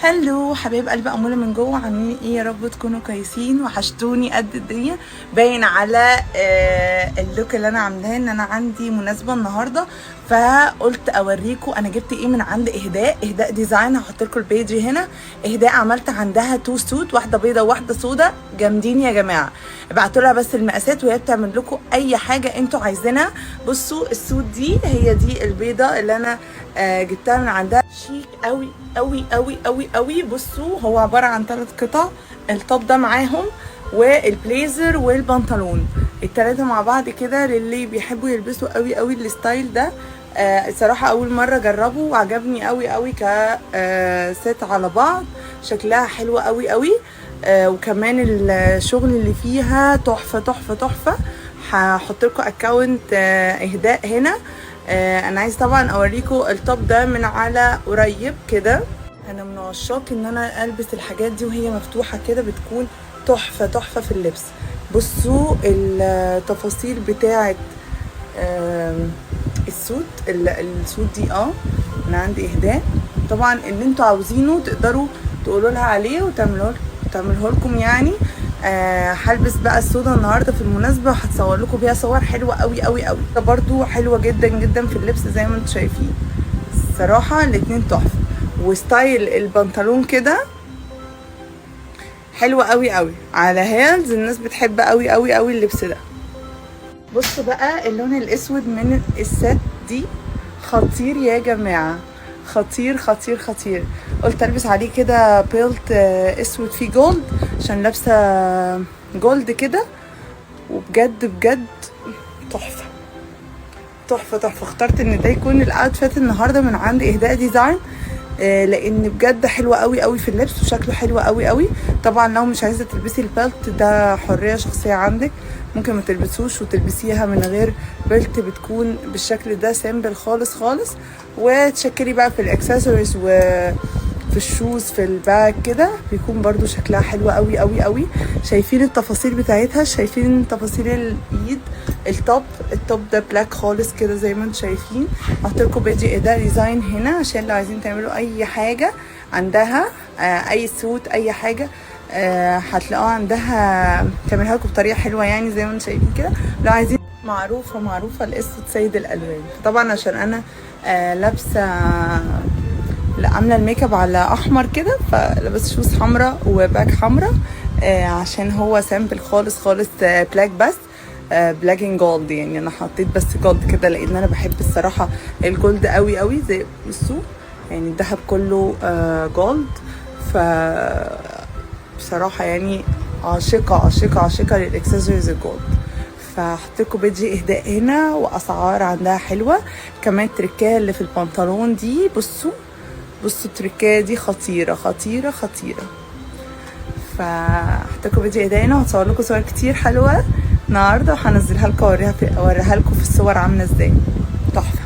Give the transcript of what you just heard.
هلو حبايب قلب أمولة من جوه، عاملين ايه؟ يا رب تكونوا كويسين، وحشتوني قد الدنيا. باين على اللوك اللي انا عاملاه ان انا عندي مناسبه النهارده، فقلت اوريكم انا جبت ايه من عند اهداء ديزاين. هحط لكم البيج هنا. اهداء عملت عندها 2 سوت، واحده بيضه وواحده سودا، جامدين يا جماعه. ابعتوا لها بس المقاسات وهي بتعمل لكم اي حاجه انتوا عايزينها. بصوا السوت دي هي دي البيضه اللي انا جبتها من عندها، شيك قوي قوي قوي قوي قوي. بصوا هو عباره عن 3 قطع، التوب ده معاهم والبليزر والبنطلون، التلاتة مع بعض كده للي بيحبوا يلبسوا قوي قوي الستايل ده. الصراحة اول مرة اجربه وعجبني قوي قوي كست على بعض، شكلها حلوة قوي قوي. وكمان الشغل اللي فيها تحفة تحفة تحفة. هحط لكم اكونت اهداء هنا. انا عايز طبعا اوريكم التوب ده من على قريب كده. انا من عشاق ان انا البس الحاجات دي وهي مفتوحة كده، بتكون تحفة تحفة في اللبس. بصوا التفاصيل بتاعة السوت دي من عند اهداء. طبعا اللي انتوا عاوزينه تقدروا تقولوا لها عليه وتعمله لكم يعني. هلبس بقى السودا النهارده في المناسبه، وهتصور لكم بيها صور حلوه قوي قوي قوي. ده برضو حلوه جدا جدا في اللبس زي ما انتم شايفين. الصراحه الاتنين تحفه. وستايل البنطلون كده حلوه قوي قوي على هيلز، الناس بتحب قوي قوي قوي اللبس ده. بصوا بقى اللون الاسود من الست دي خطير يا جماعه، خطير خطير خطير. قلت البس عليه كده بيلت اسود فيه جولد، عشان لابسه جولد كده، وبجد بجد تحفه تحفه تحفه. اخترت ان ده يكون الاوتفيت النهارده من عند اهداء ديزاين، لان بجد حلوه قوي قوي في اللبس وشكله حلو قوي قوي. طبعا لو مش عايزه تلبسي البيلت ده حريه شخصيه عندك، ممكن ما تلبسوش وتلبسيها من غير بيلت، بتكون بالشكل ده سيمبل خالص خالص. وتشكلي بقى في الاكسسوارز وفي الشوز في الباك كده، بيكون برضو شكلها حلو قوي قوي قوي. شايفين التفاصيل بتاعتها؟ شايفين تفاصيل الايد؟ التوب ده بلاك خالص كده زي ما انتم شايفين. هحط لكم بيجي اهداء ديزاين هنا، عشان لو عايزين تعملوا اي حاجه عندها، اي سوت اي حاجه هتلاقوها عندها، تعملها لكم بطريقه حلوه يعني زي ما انتم شايفين كده. لو عايزين معروفه الاسود سيد الالوان. طبعا عشان انا لابسه عامله الميك اب على احمر كده، فلبست شوز حمراء وباك حمراء، عشان هو سامبل خالص خالص بلاك بس، بلاك ان جولد. يعني انا حطيت بس جولد كده لان انا بحب الصراحه الجولد قوي قوي. زي بصوا يعني الدهب كله جولد، ف بصراحه يعني عاشقه عاشقه عاشقه للاكسسوارز الجولد. فحط لكم بيجي اهداء هنا، واسعار عندها حلوه. كمان التركيه اللي في البنطلون دي، بصوا التركيه دي خطيره خطيره خطيره. فحط لكم بيجي اهداء هنا، وهتصور لكم صور كتير حلوه النهارده، وهنزلها لكم اوريها لكم في الصور عامله ازاي. تحفه.